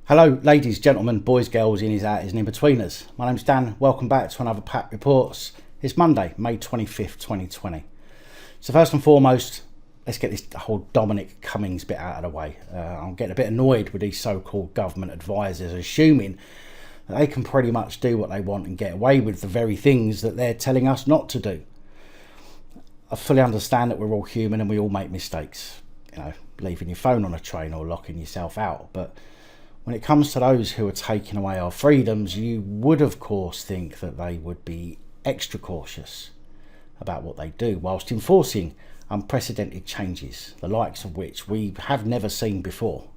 Hello ladies, gentlemen, boys, girls, innies, outies and in-betweeners. My name's Dan, welcome back to another PAP Reports. It's Monday, May 25th, 2020. So first and foremost, let's get this whole Dominic Cummings bit out of the way. I'm getting a bit annoyed with these so-called government advisors assuming that they can pretty much do what they want and get away with the very things that they're telling us not to do. I fully understand that we're all human and we all make mistakes. You know, leaving your phone on a train or locking yourself out, but when it comes to those who are taking away our freedoms, you would of course think that they would be extra cautious about what they do whilst enforcing unprecedented changes, the likes of which we have never seen before.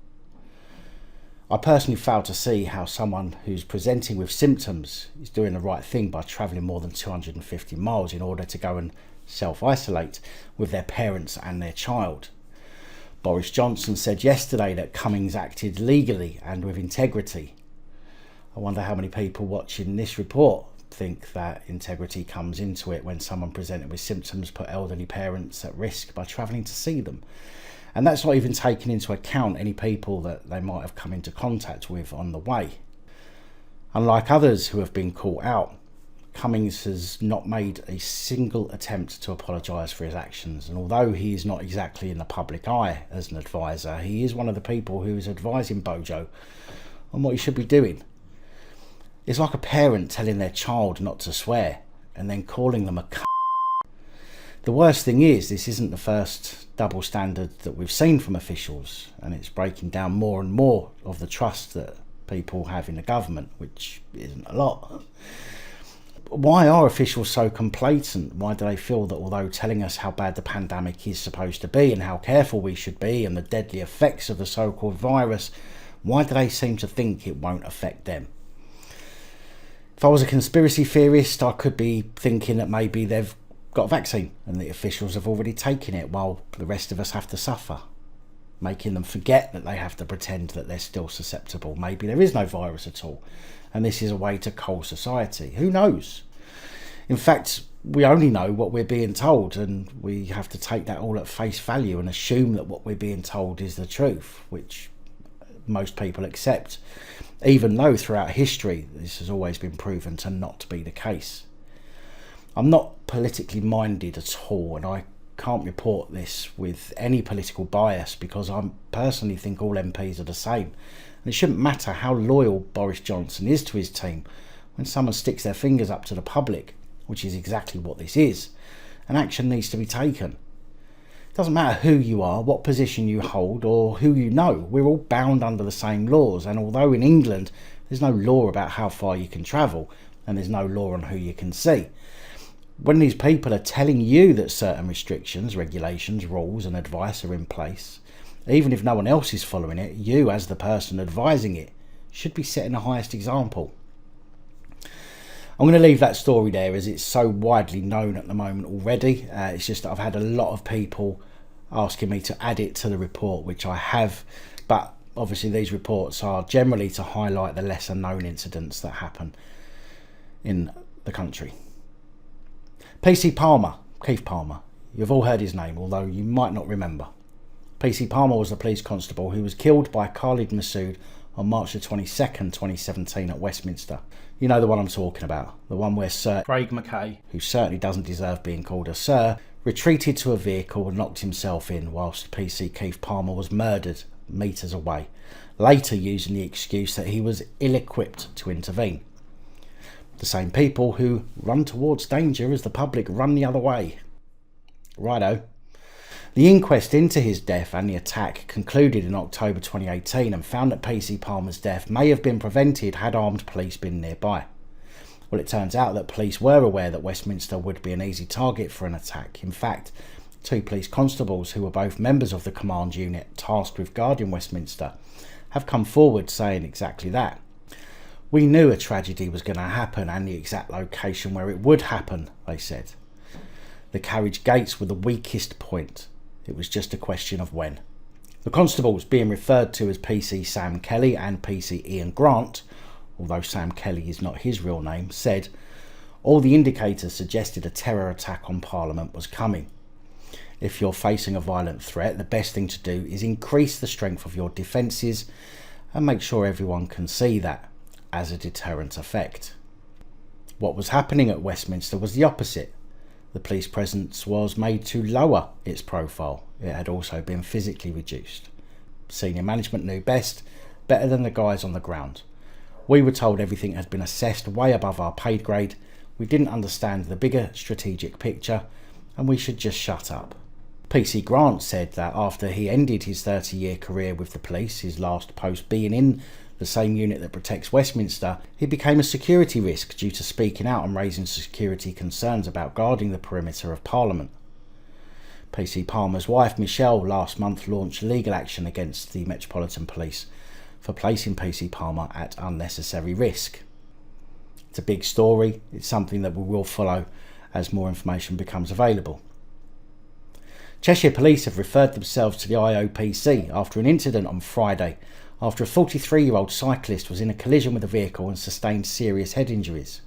I personally fail to see how someone who's presenting with symptoms is doing the right thing by travelling more than 250 miles in order to go and self-isolate with their parents and their child. Boris Johnson said yesterday that Cummings acted legally and with integrity. I wonder how many people watching this report think that integrity comes into it when someone presented with symptoms put elderly parents at risk by travelling to see them. And that's not even taking into account any people that they might have come into contact with on the way. Unlike others who have been caught out, Cummings has not made a single attempt to apologise for his actions, and although he is not exactly in the public eye as an advisor, he is one of the people who is advising Bojo on what he should be doing. It's like a parent telling their child not to swear and then calling them a c***. The worst thing is, this isn't the first double standard that we've seen from officials, and it's breaking down more and more of the trust that people have in the government, which isn't a lot. Why are officials so complacent? Why do they feel that although telling us how bad the pandemic is supposed to be and how careful we should be and the deadly effects of the so-called virus, why do they seem to think it won't affect them? If I was a conspiracy theorist, I could be thinking that maybe they've got a vaccine and the officials have already taken it while the rest of us have to suffer, making them forget that they have to pretend that they're still susceptible. Maybe there is no virus at all, and this is a way to cull society. Who knows? In fact, we only know what we're being told, and we have to take that all at face value and assume that what we're being told is the truth, which most people accept, even though throughout history this has always been proven to not be the case. I'm not politically minded at all, and I can't report this with any political bias because I personally think all MPs are the same. And it shouldn't matter how loyal Boris Johnson is to his team. When someone sticks their fingers up to the public, which is exactly what this is, an action needs to be taken. It doesn't matter who you are, what position you hold, or who you know. We're all bound under the same laws, and although in England there's no law about how far you can travel, and there's no law on who you can see, when these people are telling you that certain restrictions, regulations, rules and advice are in place, even if no one else is following it, you as the person advising it should be setting the highest example. I'm going to leave that story there as it's so widely known at the moment already. It's just that I've had a lot of people asking me to add it to the report, which I have, but obviously these reports are generally to highlight the lesser known incidents that happen in the country. PC Palmer, Keith Palmer, you've all heard his name, although you might not remember. PC Palmer was the police constable who was killed by Khalid Masood on March the 22nd, 2017 at Westminster. You know the one I'm talking about, the one where Sir Craig Mackay, who certainly doesn't deserve being called a sir, retreated to a vehicle and locked himself in whilst PC Keith Palmer was murdered metres away, later using the excuse that he was ill-equipped to intervene. The same people who run towards danger as the public run the other way. Righto. The inquest into his death and the attack concluded in October 2018 and found that PC Palmer's death may have been prevented had armed police been nearby. Well, it turns out that police were aware that Westminster would be an easy target for an attack. In fact, two police constables who were both members of the command unit tasked with guarding Westminster have come forward saying exactly that. We knew a tragedy was going to happen and the exact location where it would happen, they said. The carriage gates were the weakest point. It was just a question of when. The constables, being referred to as PC Sam Kelly and PC Ian Grant, although Sam Kelly is not his real name, said, all the indicators suggested a terror attack on Parliament was coming. If you're facing a violent threat, the best thing to do is increase the strength of your defences and make sure everyone can see that as a deterrent effect. What was happening at Westminster was the opposite. The police presence was made to lower its profile. It had also been physically reduced. Senior management knew best, better than the guys on the ground. We were told everything had been assessed way above our paid grade. We didn't understand the bigger strategic picture, and we should just shut up. PC Grant said that after he ended his 30-year career with the police, his last post being in the same unit that protects Westminster, he became a security risk due to speaking out and raising security concerns about guarding the perimeter of Parliament. PC Palmer's wife Michelle last month launched legal action against the Metropolitan Police for placing PC Palmer at unnecessary risk. It's a big story. It's something that we will follow as more information becomes available. Cheshire Police have referred themselves to the IOPC after an incident on Friday, after a 43-year-old cyclist was in a collision with a vehicle and sustained serious head injuries.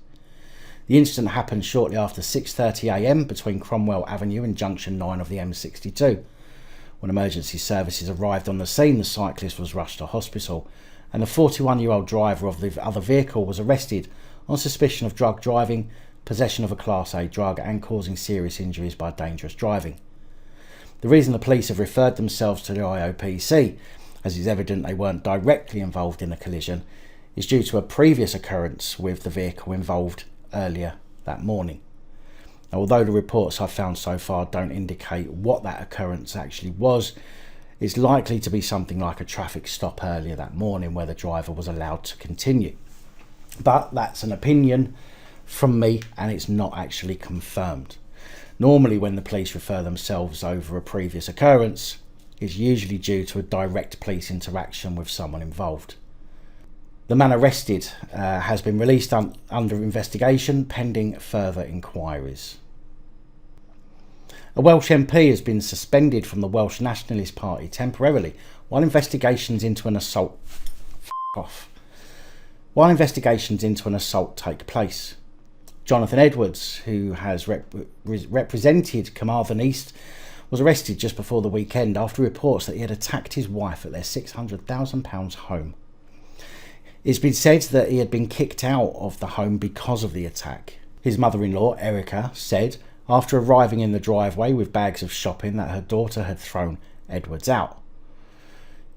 The incident happened shortly after 6:30 a.m. between Cromwell Avenue and Junction 9 of the M62. When emergency services arrived on the scene, the cyclist was rushed to hospital, and the 41-year-old driver of the other vehicle was arrested on suspicion of drug driving, possession of a Class A drug, and causing serious injuries by dangerous driving. The reason the police have referred themselves to the IOPC, as is evident they weren't directly involved in the collision, is due to a previous occurrence with the vehicle involved earlier that morning. Now, although the reports I've found so far don't indicate what that occurrence actually was, it's likely to be something like a traffic stop earlier that morning where the driver was allowed to continue. But that's an opinion from me, and it's not actually confirmed. Normally when the police refer themselves over a previous occurrence, it's usually due to a direct police interaction with someone involved. The man arrested has been released under investigation pending further inquiries. A Welsh MP has been suspended from the Welsh Nationalist Party temporarily while investigations into an assault take place. Jonathan Edwards, who has represented Carmarthen East, was arrested just before the weekend after reports that he had attacked his wife at their £600,000 home. It's been said that he had been kicked out of the home because of the attack. His mother-in-law, Erica, said after arriving in the driveway with bags of shopping that her daughter had thrown Edwards out.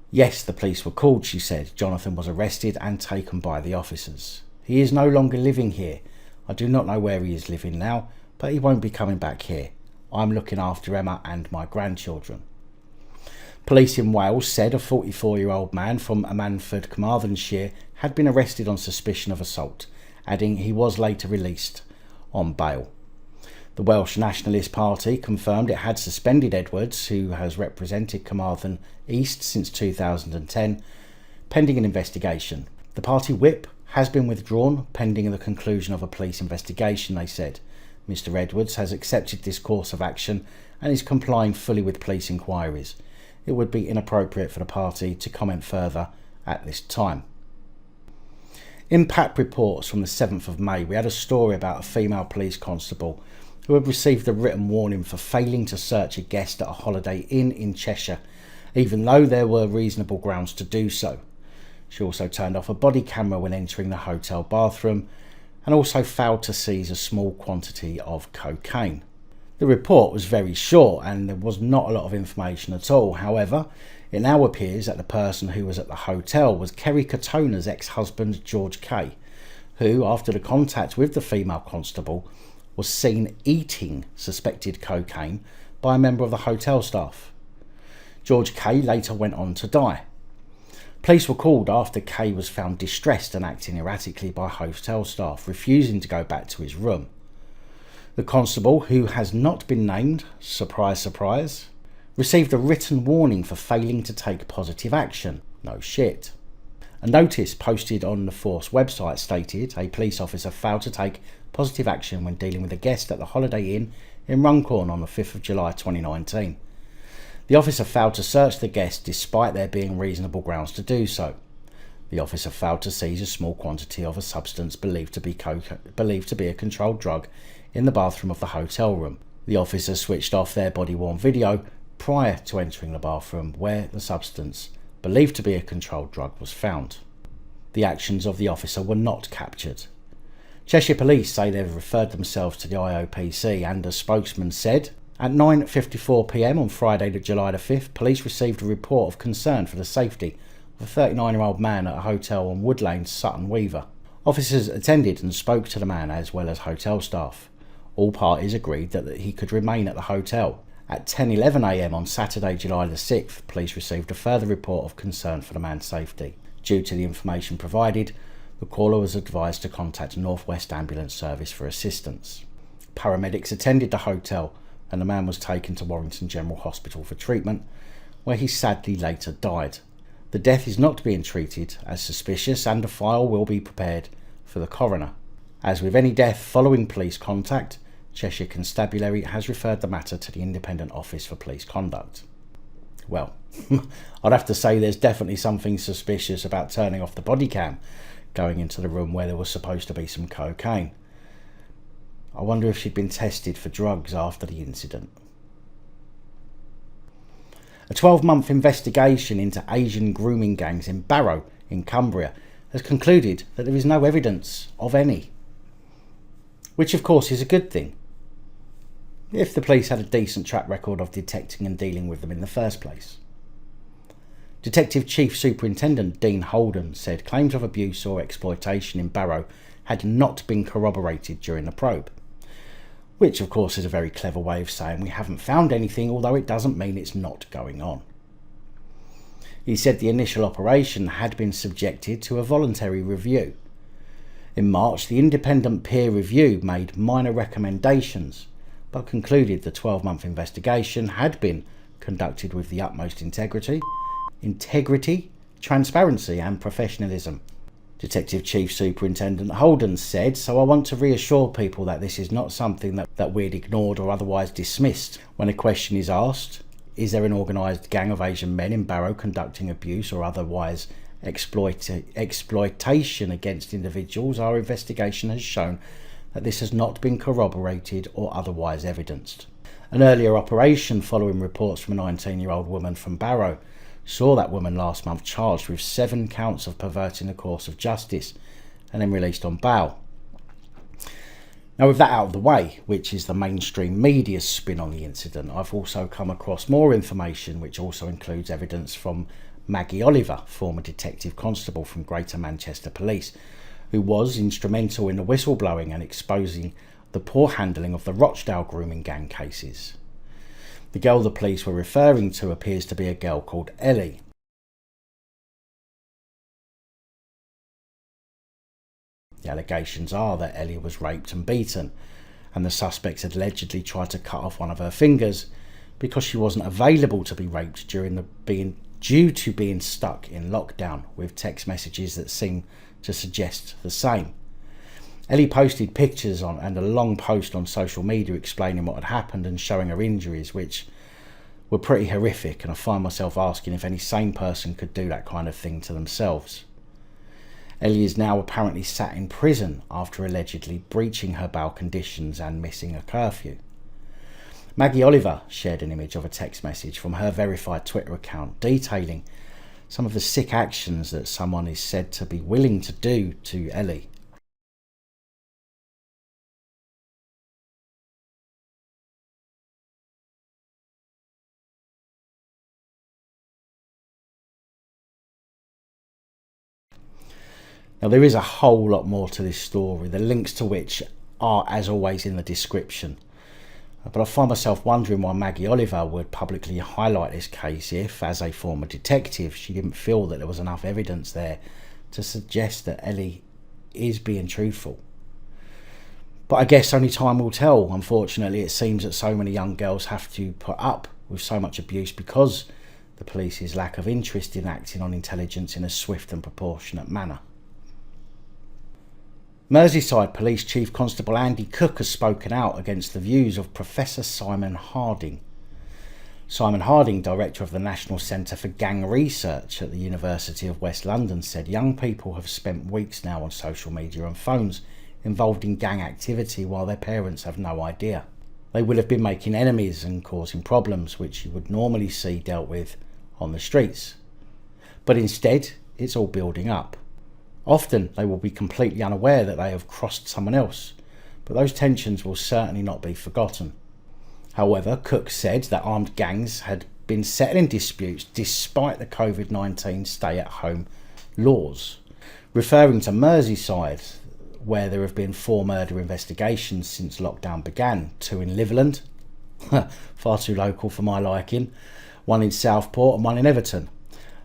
Yes, the police were called, she said. Jonathan was arrested and taken by the officers. He is no longer living here. I do not know where he is living now, but he won't be coming back here. I'm looking after Emma and my grandchildren. Police in Wales said a 44-year-old man from Amanford, Carmarthenshire, had been arrested on suspicion of assault, adding he was later released on bail. The Welsh Nationalist Party confirmed it had suspended Edwards, who has represented Carmarthen East since 2010, pending an investigation. The party whip has been withdrawn pending the conclusion of a police investigation, they said. Mr Edwards has accepted this course of action and is complying fully with police inquiries. It would be inappropriate for the party to comment further at this time. In PAP Reports from the 7th of May, we had a story about a female police constable who had received a written warning for failing to search a guest at a Holiday Inn in Cheshire, even though there were reasonable grounds to do so. She also turned off a body camera when entering the hotel bathroom and also failed to seize a small quantity of cocaine. The report was very short and there was not a lot of information at all. However, it now appears that the person who was at the hotel was Kerry Katona's ex-husband George Kay, who, after the contact with the female constable, was seen eating suspected cocaine by a member of the hotel staff. George Kay later went on to die. Police were called after Kay was found distressed and acting erratically by hotel staff, refusing to go back to his room. The constable, who has not been named, surprise surprise, received a written warning for failing to take positive action. No shit. A notice posted on the Force website stated a police officer failed to take positive action when dealing with a guest at the Holiday Inn in Runcorn on the 5th of July 2019. The officer failed to search the guest despite there being reasonable grounds to do so. The officer failed to seize a small quantity of a substance believed to be a controlled drug in the bathroom of the hotel room. The officer switched off their body-worn video prior to entering the bathroom where the substance believed to be a controlled drug, was found. The actions of the officer were not captured. Cheshire Police say they've referred themselves to the IOPC, and a spokesman said, at 9:54 p.m. on Friday, July the 5th, police received a report of concern for the safety of a 39-year-old man at a hotel on Wood Lane, Sutton Weaver. Officers attended and spoke to the man as well as hotel staff. All parties agreed that he could remain at the hotel. At 10:11 a.m. on Saturday, July the 6th, police received a further report of concern for the man's safety. Due to the information provided, the caller was advised to contact North West Ambulance Service for assistance. Paramedics attended the hotel and the man was taken to Warrington General Hospital for treatment, where he sadly later died. The death is not being treated as suspicious and a file will be prepared for the coroner. As with any death following police contact, Cheshire Constabulary has referred the matter to the Independent Office for Police Conduct. Well, I'd have to say there's definitely something suspicious about turning off the body cam going into the room where there was supposed to be some cocaine. I wonder if she'd been tested for drugs after the incident. A 12-month investigation into Asian grooming gangs in Barrow in Cumbria has concluded that there is no evidence of any. Which of course is a good thing, if the police had a decent track record of detecting and dealing with them in the first place. Detective Chief Superintendent Dean Holden said claims of abuse or exploitation in Barrow had not been corroborated during the probe. Which of course is a very clever way of saying we haven't found anything, although it doesn't mean it's not going on. He said the initial operation had been subjected to a voluntary review. In March, the independent peer review made minor recommendations, but concluded the 12-month investigation had been conducted with the utmost integrity, transparency and professionalism. Detective Chief Superintendent Holden said, so I want to reassure people that this is not something that we'd ignored or otherwise dismissed. When a question is asked, is there an organised gang of Asian men in Barrow conducting abuse or otherwise exploitation against individuals, our investigation has shown that this has not been corroborated or otherwise evidenced. An earlier operation following reports from a 19-year-old woman from Barrow saw that woman last month charged with 7 counts of perverting the course of justice and then released on bail. Now, with that out of the way, which is the mainstream media's spin on the incident, I've also come across more information which also includes evidence from Maggie Oliver, former detective constable from Greater Manchester Police, who was instrumental in the whistleblowing and exposing the poor handling of the Rochdale grooming gang cases. The girl the police were referring to appears to be a girl called Ellie. The allegations are that Ellie was raped and beaten, and the suspects had allegedly tried to cut off one of her fingers because she wasn't available to be raped due to being stuck in lockdown, with text messages that seem to suggest the same. Ellie posted pictures and a long post on social media explaining what had happened and showing her injuries, which were pretty horrific, and I find myself asking if any sane person could do that kind of thing to themselves. Ellie is now apparently sat in prison after allegedly breaching her bail conditions and missing a curfew. Maggie Oliver shared an image of a text message from her verified Twitter account detailing some of the sick actions that someone is said to be willing to do to Ellie. Now, there is a whole lot more to this story, the links to which are, as always, in the description. But I find myself wondering why Maggie Oliver would publicly highlight this case if, as a former detective, she didn't feel that there was enough evidence there to suggest that Ellie is being truthful. But I guess only time will tell. Unfortunately, it seems that so many young girls have to put up with so much abuse because the police's lack of interest in acting on intelligence in a swift and proportionate manner. Merseyside Police Chief Constable Andy Cook has spoken out against the views of Professor Simon Harding. Simon Harding, Director of the National Centre for Gang Research at the University of West London, said young people have spent weeks now on social media and phones involved in gang activity while their parents have no idea. They will have been making enemies and causing problems which you would normally see dealt with on the streets. but instead it's all building up. Often they will be completely unaware that they have crossed someone else, but those tensions will certainly not be forgotten. However, Cook said that armed gangs had been settling disputes despite the COVID-19 stay-at-home laws, referring to Merseyside, where there have been 4 murder investigations since lockdown began, 2 in Liverland, far too local for my liking, 1 in Southport and 1 in Everton.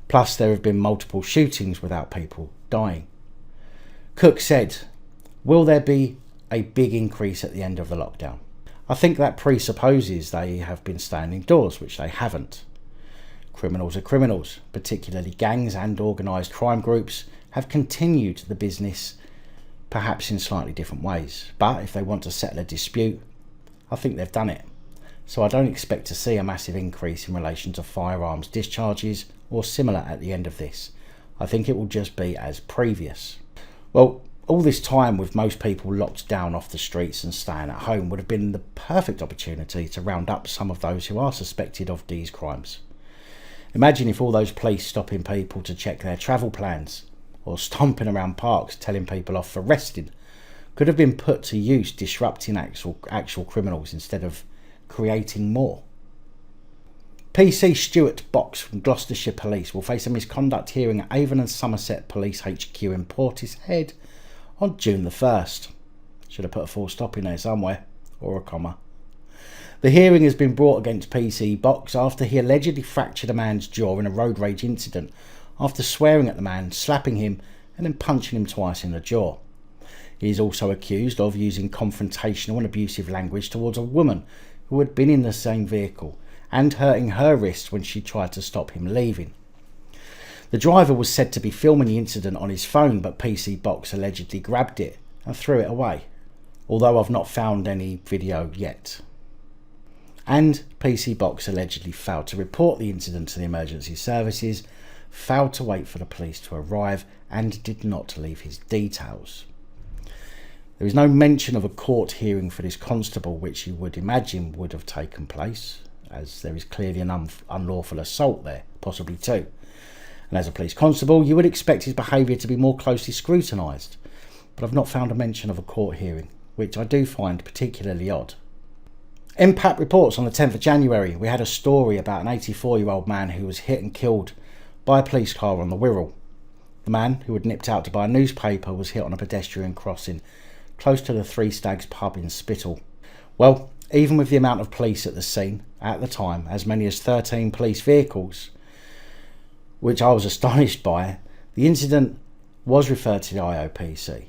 Plus there have been multiple shootings without people dying. Cook said, will there be a big increase at the end of the lockdown? I think that presupposes they have been staying indoors, which they haven't. Criminals are criminals, particularly gangs and organised crime groups, have continued the business, perhaps in slightly different ways. But if they want to settle a dispute, I think they've done it. So I don't expect to see a massive increase in relation to firearms discharges or similar at the end of this. I think it will just be as previous. Well, all this time with most people locked down off the streets and staying at home would have been the perfect opportunity to round up some of those who are suspected of these crimes. Imagine if all those police stopping people to check their travel plans or stomping around parks telling people off for resting could have been put to use disrupting actual criminals instead of creating more. PC Stuart Box from Gloucestershire Police will face a misconduct hearing at Avon and Somerset Police HQ in Portishead on June the 1st. Should have put a full stop in there somewhere, or a comma. The hearing has been brought against PC Box after he allegedly fractured a man's jaw in a road rage incident after swearing at the man, slapping him and then punching him twice in the jaw. He is also accused of using confrontational and abusive language towards a woman who had been in the same vehicle and hurting her wrist when she tried to stop him leaving. The driver was said to be filming the incident on his phone, but PC Box allegedly grabbed it and threw it away, although I've not found any video yet. And PC Box allegedly failed to report the incident to the emergency services, failed to wait for the police to arrive, and did not leave his details. There is no mention of a court hearing for this constable, which you would imagine would have taken place, as there is clearly an unlawful assault there, possibly 2. And as a police constable, you would expect his behaviour to be more closely scrutinised, but I've not found a mention of a court hearing, which I do find particularly odd. In PAP Reports on the 10th of January, we had a story about an 84-year-old man who was hit and killed by a police car on the Wirral. The man, who had nipped out to buy a newspaper, was hit on a pedestrian crossing close to the Three Stags pub in Spittal. Well, even with the amount of police at the scene at the time, as many as 13 police vehicles, which I was astonished by, the incident was referred to the IOPC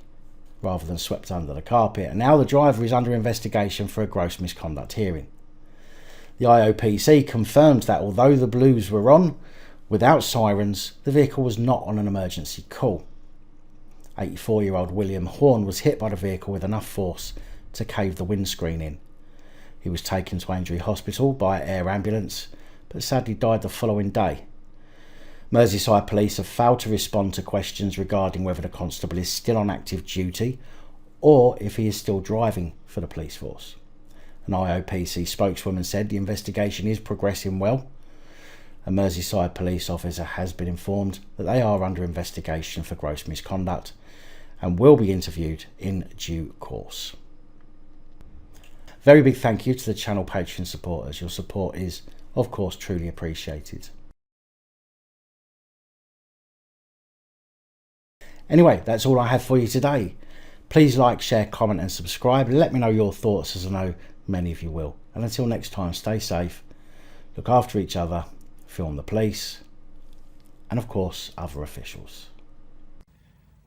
rather than swept under the carpet, and now the driver is under investigation for a gross misconduct hearing. The IOPC confirmed that although the blues were on, without sirens, the vehicle was not on an emergency call. 84-year-old William Horn was hit by the vehicle with enough force to cave the windscreen in. He was taken to Aintree Hospital by air ambulance, but sadly died the following day. Merseyside Police have failed to respond to questions regarding whether the constable is still on active duty or if he is still driving for the police force. An IOPC spokeswoman said the investigation is progressing well. A Merseyside police officer has been informed that they are under investigation for gross misconduct and will be interviewed in due course. Very big thank you to the channel Patreon supporters. Your support is, of course, truly appreciated. Anyway, that's all I have for you today. Please like, share, comment and subscribe. Let me know your thoughts, as I know many of you will. And until next time, stay safe, look after each other, film the police, and of course, other officials.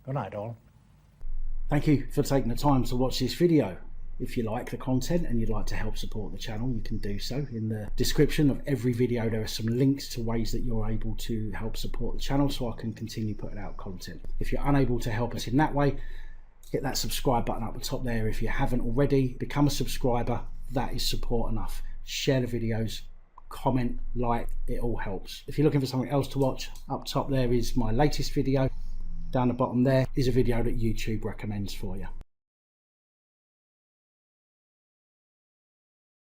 Good night, all. Thank you for taking the time to watch this video. If you like the content and you'd like to help support the channel, you can do so. In the description of every video there are some links to ways that you're able to help support the channel so I can continue putting out content. If you're unable to help us in that way, hit that subscribe button up the top there. If you haven't already, become a subscriber. That is support enough. Share the videos, comment, like, it all helps. If you're looking for something else to watch, up top there is my latest video. Down the bottom there is a video that YouTube recommends for you.